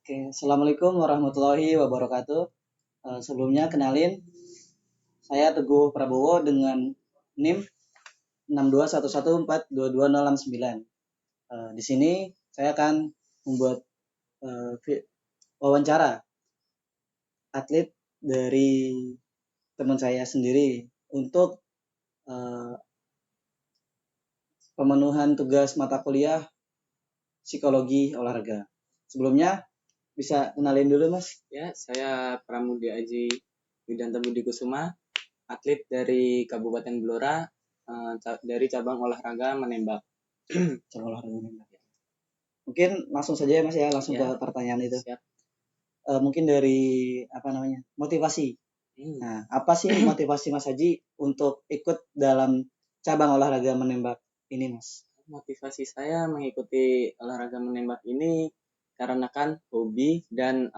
Oke, Assalamualaikum warahmatullahi wabarakatuh. Sebelumnya kenalin, saya Teguh Prabowo dengan NIM 621142269. Di sini saya akan membuat wawancara atlet dari teman saya sendiri untuk pemenuhan tugas mata kuliah psikologi olahraga. Sebelumnya bisa kenalin dulu, Mas. Ya, saya Pramudia Aji Widanto Budi Kusuma, atlet dari Kabupaten Blora, dari cabang olahraga menembak. Cabang olahraga menembak. Mungkin langsung saja ya, Mas ya, langsung Ya, ke pertanyaan itu. Siap. Mungkin dari motivasi. Nah, apa sih motivasi Mas Haji untuk ikut dalam cabang olahraga menembak ini, Mas? Motivasi saya mengikuti olahraga menembak ini karena kan hobi dan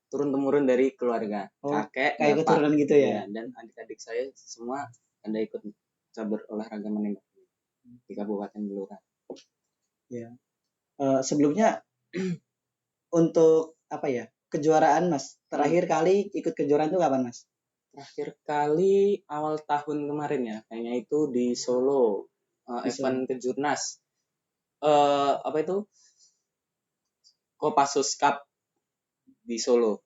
turun temurun dari keluarga. Kakek, kayak bapak, keturunan gitu ya? dan adik-adik saya semua ada ikut cabur olahraga menembak di Kabupaten Blora. Ya. Sebelumnya untuk kejuaraan, Mas? Terakhir kali ikut kejuaraan itu kapan, Mas? Terakhir kali awal tahun kemarin ya, kayaknya itu di Solo, event kejurnas. Kopassus Cup di Solo.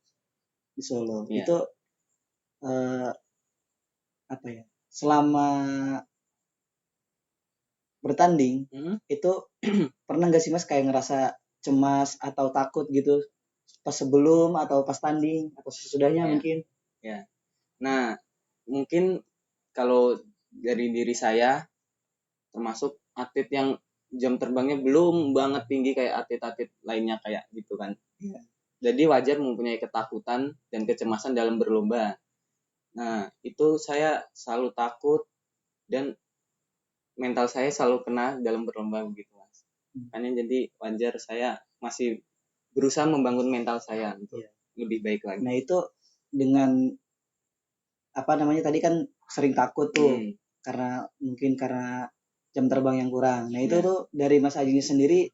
Di Solo. Ya. Itu selama bertanding itu pernah nggak sih Mas kayak ngerasa cemas atau takut gitu pas sebelum atau pas tanding atau sesudahnya mungkin? Ya. Nah, mungkin kalau dari diri saya termasuk atlet yang jam terbangnya belum banget tinggi kayak atlet-atlet lainnya kayak gitu kan. Ya. Jadi wajar mempunyai ketakutan dan kecemasan dalam berlomba. Nah, itu saya selalu takut dan mental saya selalu kena dalam berlomba begitu, Mas. Makanya jadi wajar saya masih berusaha membangun mental saya untuk lebih baik lagi. Nah, itu dengan tadi kan sering takut tuh karena jam terbang yang kurang. Nah, itu tuh dari Mas Aji sendiri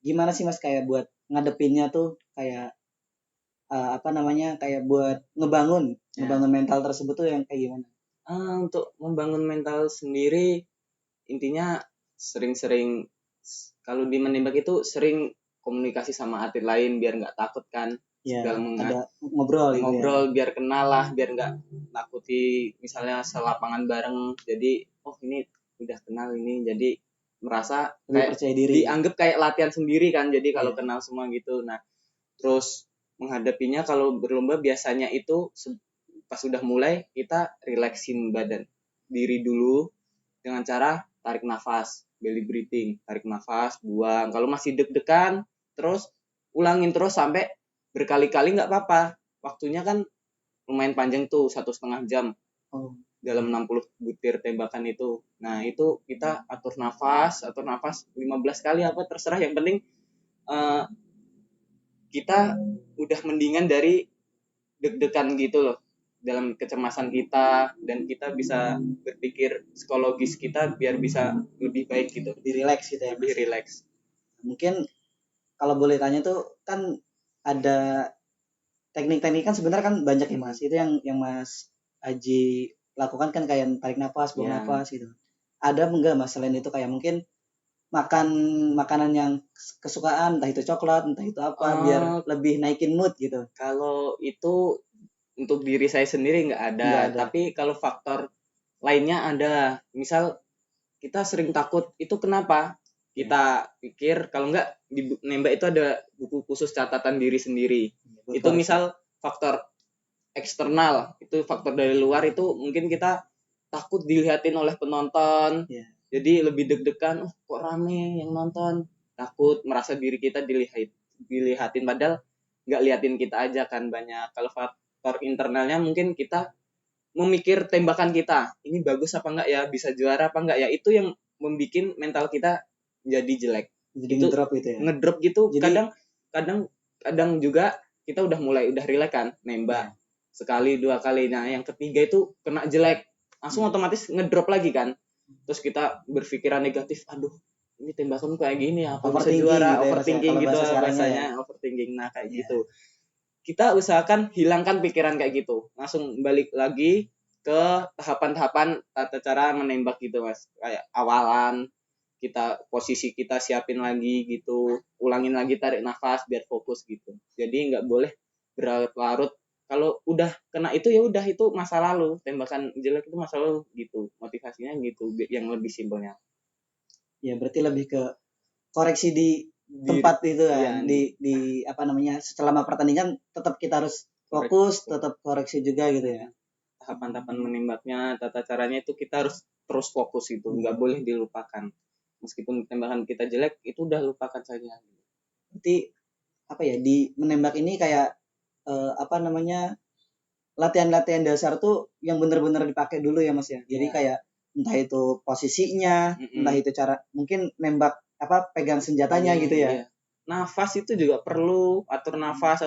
gimana sih Mas kayak buat ngadepinnya tuh kayak kayak buat ngebangun mental tersebut tuh yang kayak gimana? Untuk membangun mental sendiri intinya sering-sering kalau di menembak itu sering komunikasi sama atlet lain biar nggak takut kan. Ya, ada ngobrol biar kenal lah, biar nggak nakuti misalnya selapangan bareng. Jadi ini udah kenal ini, jadi merasa kayak percaya diri, dianggap kayak latihan sendiri kan. Jadi kalau kenal semua gitu. Nah, terus menghadapinya kalau berlomba biasanya itu pas sudah mulai kita relaxin badan diri dulu dengan cara tarik nafas, belly breathing, tarik nafas, buang. Kalau masih deg-degan, terus ulangin terus sampai berkali-kali nggak apa-apa. Waktunya kan lumayan panjang tuh, 1,5 jam dalam 60 butir tembakan itu. Nah, itu kita atur nafas 15 kali apa terserah. Yang penting kita udah mendingan dari deg-degan gitu loh dalam kecemasan kita, dan kita bisa berpikir psikologis kita biar bisa lebih baik gitu, lebih rileks gitu ya. Lebih rileks. Mungkin kalau boleh tanya tuh kan ada teknik-teknik kan sebenarnya kan banyak ya Mas. Itu yang Mas Aji lakukan kan kayak tarik nafas, buang nafas gitu. Ada enggak Mas selain itu kayak mungkin makan makanan yang kesukaan, entah itu coklat, entah itu apa, biar lebih naikin mood gitu? Kalau itu untuk diri saya sendiri nggak ada. Tapi kalau faktor lainnya ada. Misal kita sering takut, itu kenapa? Kita pikir kalau nggak di nembak itu ada buku khusus catatan diri sendiri. Itu misal faktor eksternal, itu faktor dari luar, itu mungkin kita takut dilihatin oleh penonton. Jadi lebih deg-degan, kok rame yang nonton. Takut merasa diri kita dilihatin, padahal nggak liatin kita aja kan banyak. Kalau faktor internalnya mungkin kita memikir tembakan kita ini bagus apa enggak ya, bisa juara apa enggak ya, itu yang membuat mental kita jadi jelek. Jadi itu ngedrop gitu ya. Ngedrop gitu. Jadi, kadang juga kita udah rileks kan nembak. Sekali dua kali, nah yang ketiga itu kena jelek langsung otomatis ngedrop lagi kan. Terus kita berpikiran negatif, aduh ini tembakan kayak gini apa bisa Overthinking juara, gitu ya, overthinking kalau gitu bahasa sekarangnya bahasanya, overthinking. Nah kayak gitu kita usahakan hilangkan pikiran kayak gitu, langsung balik lagi ke tahapan-tahapan tata cara menembak gitu mas, kayak awalan kita posisi kita siapin lagi gitu, ulangin lagi tarik nafas biar fokus gitu. Jadi nggak boleh berlarut-larut, kalau udah kena itu ya udah, itu masa lalu, tembakan jelek itu masa lalu gitu, motivasinya gitu yang lebih simpelnya. Ya berarti lebih ke koreksi di Di, tempat itu ya, kan, di apa namanya, selama pertandingan tetap kita harus fokus, tetap koreksi juga gitu ya. tahapan-tahapan menembaknya, tata caranya itu kita harus terus fokus itu, nggak boleh dilupakan. Meskipun tembakan kita jelek, itu udah lupakan saja. Berarti apa ya, di menembak ini kayak apa namanya, latihan-latihan dasar tuh yang benar-benar dipakai dulu ya mas ya. Jadi kayak entah itu posisinya, entah itu cara mungkin nembak apa, pegang senjatanya gitu ya. Iya. Nafas itu juga perlu, atur nafas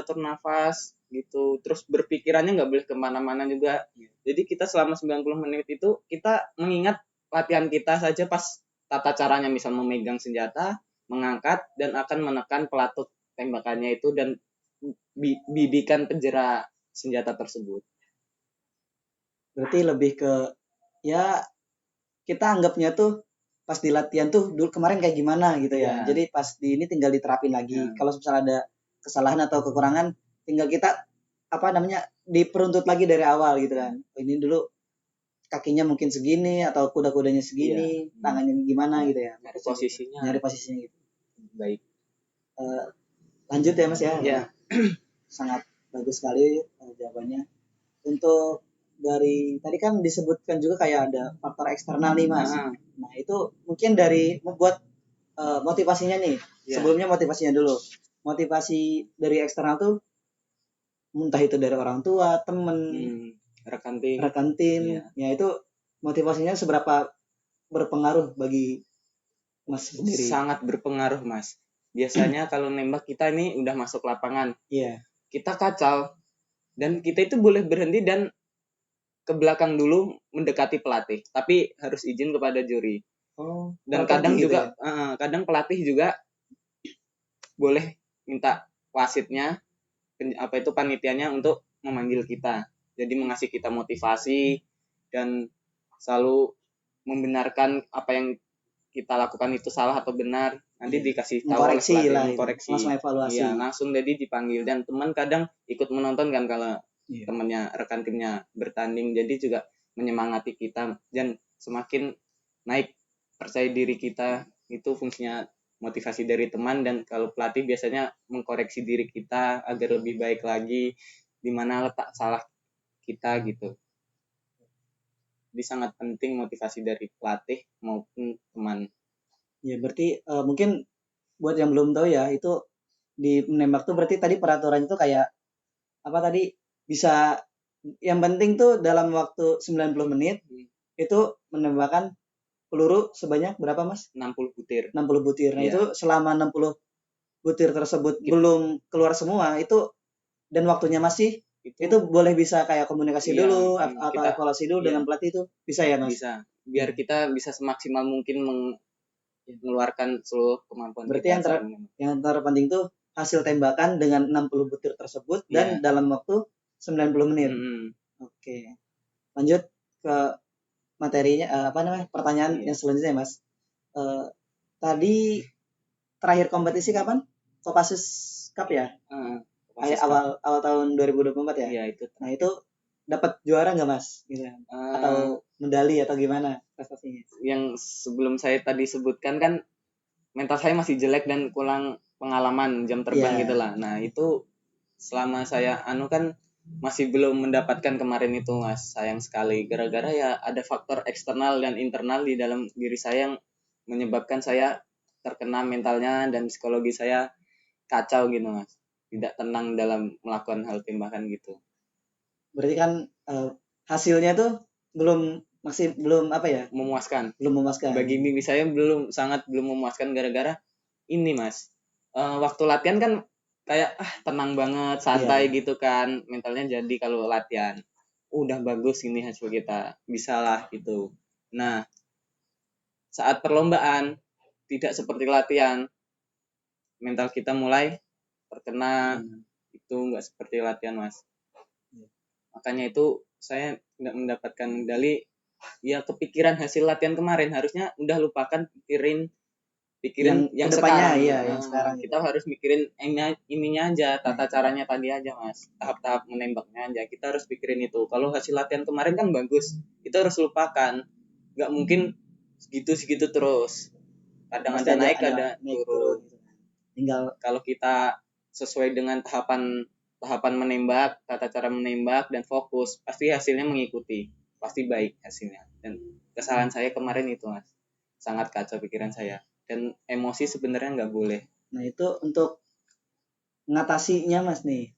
gitu. Terus berpikirannya nggak boleh kemana-mana juga. Jadi kita selama 90 menit itu kita mengingat latihan kita saja pas tata caranya, misal memegang senjata, mengangkat dan akan menekan pelatut tembakannya itu dan bidikan penjara senjata tersebut. Berarti lebih ke ya kita anggapnya tuh pas di latihan tuh dulu kemarin kayak gimana gitu ya. Jadi pas di ini tinggal diterapin lagi. Kalau misalnya ada kesalahan atau kekurangan, tinggal kita apa namanya, diperuntut lagi dari awal gitu kan. Ini dulu kakinya mungkin segini atau kuda-kudanya segini, tangannya gimana gitu ya. Nyari posisinya. Nyari posisinya gitu. Baik. Lanjut ya mas ya. Ya. Sangat bagus sekali jawabannya. Untuk dari tadi kan disebutkan juga kayak ada faktor eksternal nih mas. Nah itu mungkin dari membuat motivasinya nih. Sebelumnya motivasinya dulu. Motivasi dari eksternal tuh entah itu dari orang tua, temen, rekan tim, ya itu motivasinya seberapa berpengaruh bagi mas sendiri? Sangat berpengaruh mas. Biasanya kalau nembak kita ini udah masuk lapangan, kita kacau dan kita itu boleh berhenti dan ke belakang dulu mendekati pelatih, tapi harus izin kepada juri. Dan kadang juga ya? Kadang pelatih juga boleh minta wasitnya, apa itu panitianya untuk memanggil kita. Jadi mengasih kita motivasi dan selalu membenarkan apa yang kita lakukan itu salah atau benar. Nanti dikasih tahu oleh pelatih, mengkoreksi. Langsung evaluasi. Iya, langsung jadi dipanggil, dan teman kadang ikut menonton kan kalau temannya, rekan timnya bertanding, jadi juga menyemangati kita dan semakin naik percaya diri kita. Itu fungsinya motivasi dari teman, dan kalau pelatih biasanya mengkoreksi diri kita agar lebih baik lagi, di mana letak salah kita gitu. Jadi sangat penting motivasi dari pelatih maupun teman. Ya berarti mungkin buat yang belum tahu ya, itu di menembak tuh berarti tadi peraturannya tuh kayak apa tadi, bisa yang penting tuh dalam waktu 90 menit itu menembakkan peluru sebanyak berapa mas? 60 butir. 60 butir. Nah itu selama 60 butir tersebut belum keluar semua itu dan waktunya masih, itu boleh bisa kayak komunikasi dulu atau kita, evaluasi dulu dengan pelatih, itu bisa ya mas? Bisa, biar kita bisa semaksimal mungkin mengeluarkan seluruh kemampuan. Berarti kita yang terpenting tuh hasil tembakan dengan 60 butir tersebut dan dalam waktu 90 menit. Oke. Lanjut ke materinya, apa namanya, pertanyaan yang selanjutnya mas. Tadi terakhir kompetisi kapan? Kopassus Cup ya? Awal tahun 2024 ya? Iya itu. Nah itu dapat juara nggak mas? Gitu. Atau medali atau gimana prestasinya? Yang sebelum saya tadi sebutkan kan, mental saya masih jelek dan kurang pengalaman jam terbang gitu lah. Nah itu selama saya kan masih belum mendapatkan kemarin itu mas, sayang sekali, gara-gara ya ada faktor eksternal dan internal di dalam diri saya yang menyebabkan saya terkena mentalnya dan psikologi saya kacau gitu mas, tidak tenang dalam melakukan hal tembakan gitu. Berarti kan hasilnya tuh masih belum apa ya, memuaskan. Belum memuaskan. Bagi diri saya sangat belum memuaskan, gara-gara ini mas, waktu latihan kan kayak tenang banget, santai gitu kan, mentalnya jadi kalau latihan udah bagus ini hasil kita, bisalah gitu. Nah saat perlombaan tidak seperti latihan. Mental kita mulai terkena, itu nggak seperti latihan, Mas. Makanya itu saya nggak mendapatkan medali. Ya kepikiran hasil latihan kemarin, harusnya udah lupakan pikirin yang sekarang. Yang sekarang kita harus mikirin ininya aja, tata caranya tadi aja, Mas. Tahap-tahap menembaknya aja. Kita harus pikirin itu. Kalau hasil latihan kemarin kan bagus, itu harus lupakan. Nggak mungkin segitu terus. Kadang ada naik, ada turun. Tinggal kalau kita sesuai dengan tahapan menembak, tata cara menembak dan fokus, pasti hasilnya mengikuti, pasti baik hasilnya. Dan kesalahan saya kemarin itu, Mas, sangat kacau pikiran saya, dan emosi sebenarnya nggak boleh. Nah itu untuk mengatasinya, Mas, nih,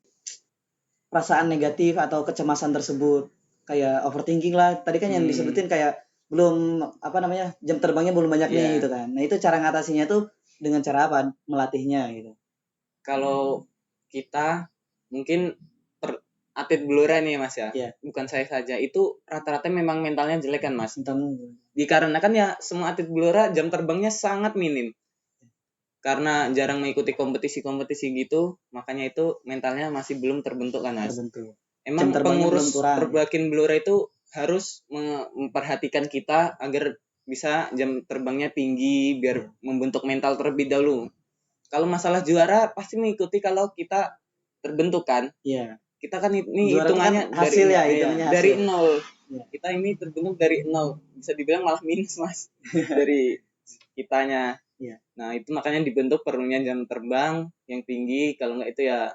perasaan negatif atau kecemasan tersebut, kayak overthinking lah tadi kan yang disebutin, kayak belum jam terbangnya belum banyak nih gitu kan. Nah itu cara ngatasinya tuh dengan cara apa melatihnya gitu? Kalau kita mungkin atlet blora nih, Mas, ya. Bukan saya saja, itu rata-rata memang mentalnya jelek kan, Mas. Dikarenakan ya semua atlet blora jam terbangnya sangat minim. Karena jarang mengikuti kompetisi-kompetisi gitu, makanya itu mentalnya masih belum terbentuk kan, Mas. Emang pengurus Perbakin Blora itu harus memperhatikan kita agar bisa jam terbangnya tinggi, biar membentuk mental terlebih dahulu. Kalau masalah juara pasti mengikuti kalau kita terbentuk kan. Iya. Kita kan ini hitungannya kan hasil dari nol. Kita ini terbentuk dari nol. Bisa dibilang malah minus, Mas. Dari kitanya. Nah, itu makanya dibentuk perlunya jam terbang yang tinggi. Kalau nggak itu ya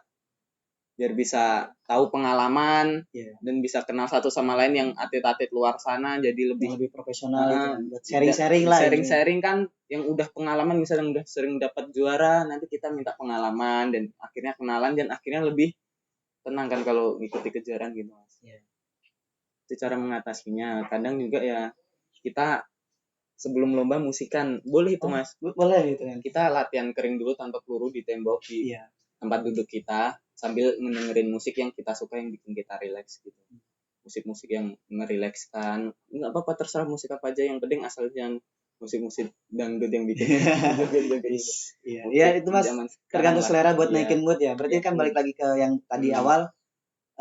biar bisa tahu pengalaman dan bisa kenal satu sama lain yang atlet-atlet luar sana, jadi lebih profesional sharing-sharing lah. Sharing-sharing kan yang udah pengalaman, misalnya udah sering dapat juara, nanti kita minta pengalaman dan akhirnya kenalan dan akhirnya lebih tenang kan kalau ngikuti kejuaraan gitu, Mas. Itu cara mengatasinya. Kadang juga ya kita sebelum lomba musikan, boleh itu, Mas. Boleh gitu kan. Kita latihan kering dulu tanpa peluru di tembok di tempat duduk kita, sambil mendengerin musik yang kita suka yang bikin kita rileks gitu. Musik-musik yang merilekskan. Nggak apa-apa, terserah musik apa aja, yang penting asal jangan musik-musik dangdut yang bikin Iya, itu, Mas, tergantung selera buat naikin mood ya. Berarti kan balik lagi ke yang tadi awal,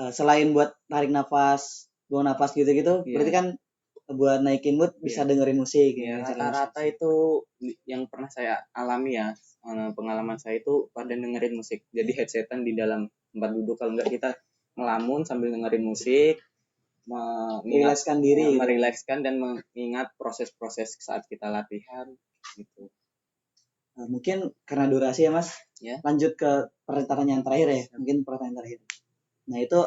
selain buat tarik nafas, buang nafas gitu-gitu, berarti kan buat naikin mood bisa dengerin musik ya. Rata-rata itu yang pernah saya alami ya, pengalaman saya itu pada dengerin musik. Jadi headsetan di dalam tempat duduk, kalau enggak kita ngelamun sambil dengerin musik, merilekskan diri, merilekskan dan mengingat proses-proses saat kita latihan gitu. Nah, mungkin karena durasi ya, Mas, lanjut ke pertanyaan terakhir ya. Mungkin pertanyaan terakhir. Nah itu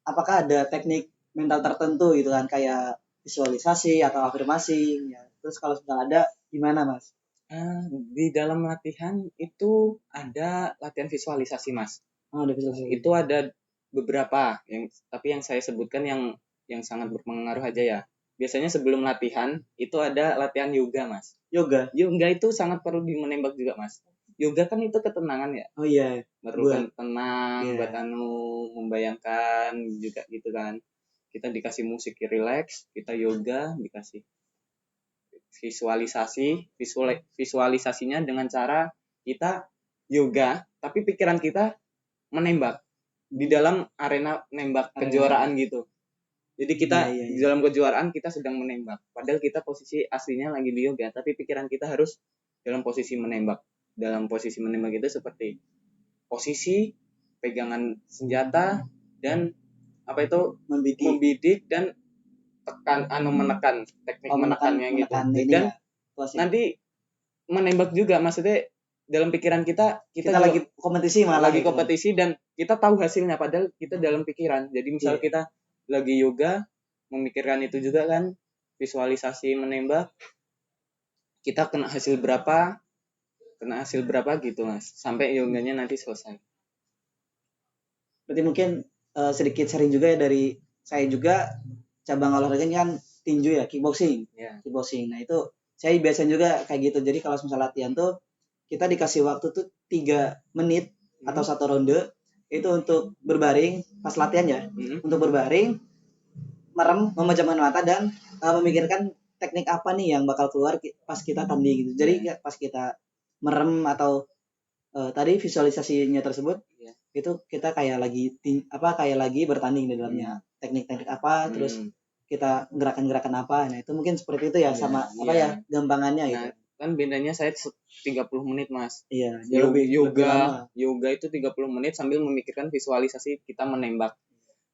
apakah ada teknik mental tertentu gitu kan, kayak visualisasi atau afirmasi ya? Terus kalau sudah ada gimana, Mas? Di dalam latihan itu ada latihan visualisasi, Mas. Ada visualisasi. Itu ada beberapa tapi yang saya sebutkan yang sangat berpengaruh aja ya. Biasanya sebelum latihan itu ada latihan yoga, Mas. Yoga itu sangat perlu di menembak juga, Mas. Yoga kan itu ketenangan ya. Oh iya. Merupakan tenang, buat membayangkan juga gitu kan. Kita dikasih musik relax, kita yoga, dikasih visualisasinya dengan cara kita yoga, tapi pikiran kita menembak di dalam arena nembak kejuaraan gitu. Jadi kita di dalam kejuaraan kita sedang menembak, padahal kita posisi aslinya lagi di yoga, tapi pikiran kita harus dalam posisi menembak. Dalam posisi menembak itu seperti posisi pegangan senjata dan membidik dan menekan, teknik menekannya gitu. Dan nanti menembak juga, maksudnya dalam pikiran kita lagi kompetisi dan kita tahu hasilnya padahal kita dalam pikiran. Jadi misal kita lagi yoga memikirkan itu juga kan, visualisasi menembak, kita kena hasil berapa gitu, Mas, sampai yoganya nanti selesai. Berarti mungkin sedikit sharing juga ya dari saya juga, cabang olahraganya kan tinju ya, kickboxing. Kickboxing. Nah itu saya biasa juga kayak gitu. Jadi kalau misalnya latihan tuh kita dikasih waktu tuh 3 menit atau 1 ronde itu untuk berbaring pas latihan ya. Untuk berbaring, merem, memejamkan mata dan memikirkan teknik apa nih yang bakal keluar pas kita tanding gitu. Jadi pas kita merem atau tadi visualisasinya tersebut itu kita kayak lagi bertanding di dalamnya, teknik-teknik apa, terus kita gerakan-gerakan apa. Nah itu mungkin seperti itu ya, sama apa ya gampangannya gitu. Kan bedanya saya 30 menit Mas. Iya, yoga itu 30 menit sambil memikirkan visualisasi kita menembak.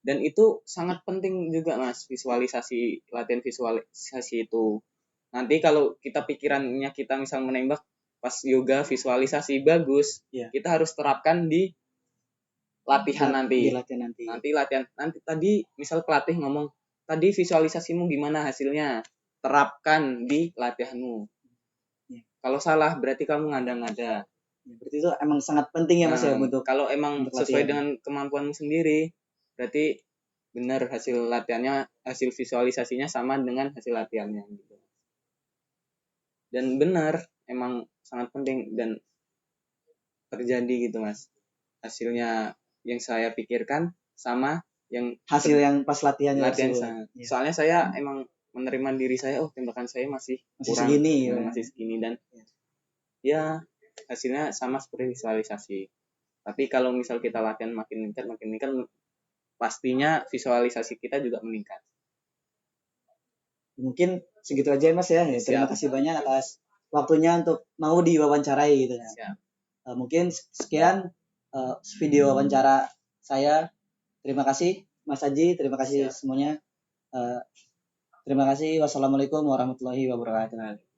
Dan itu sangat penting juga Mas, latihan visualisasi itu. Nanti kalau kita pikirannya kita misal menembak, pas yoga visualisasi bagus, kita harus terapkan di latihan nanti. Nanti tadi misal pelatih ngomong, tadi visualisasimu gimana hasilnya? Terapkan di latihanmu. Kalau salah berarti kamu ngada-ngada. Berarti itu emang sangat penting ya Mas ya untuk. Kalau emang sesuai dengan kemampuanmu sendiri, berarti benar hasil latihannya, hasil visualisasinya sama dengan hasil latihannya gitu. Dan benar, emang sangat penting dan terjadi gitu Mas. Hasilnya yang saya pikirkan sama yang hasil yang pas latihan soalnya saya emang menerima diri saya, tembakan saya masih kurang, masih segini dan ya hasilnya sama seperti visualisasi. Tapi kalau misal kita latihan makin meningkat, pastinya visualisasi kita juga meningkat. Mungkin segitu aja Mas ya. Terima kasih banyak atas waktunya untuk mau diwawancarai gitu ya. Mungkin sekian video wawancara saya. Terima kasih Mas Aji, terima kasih semuanya. Terima kasih. Wassalamualaikum warahmatullahi wabarakatuh.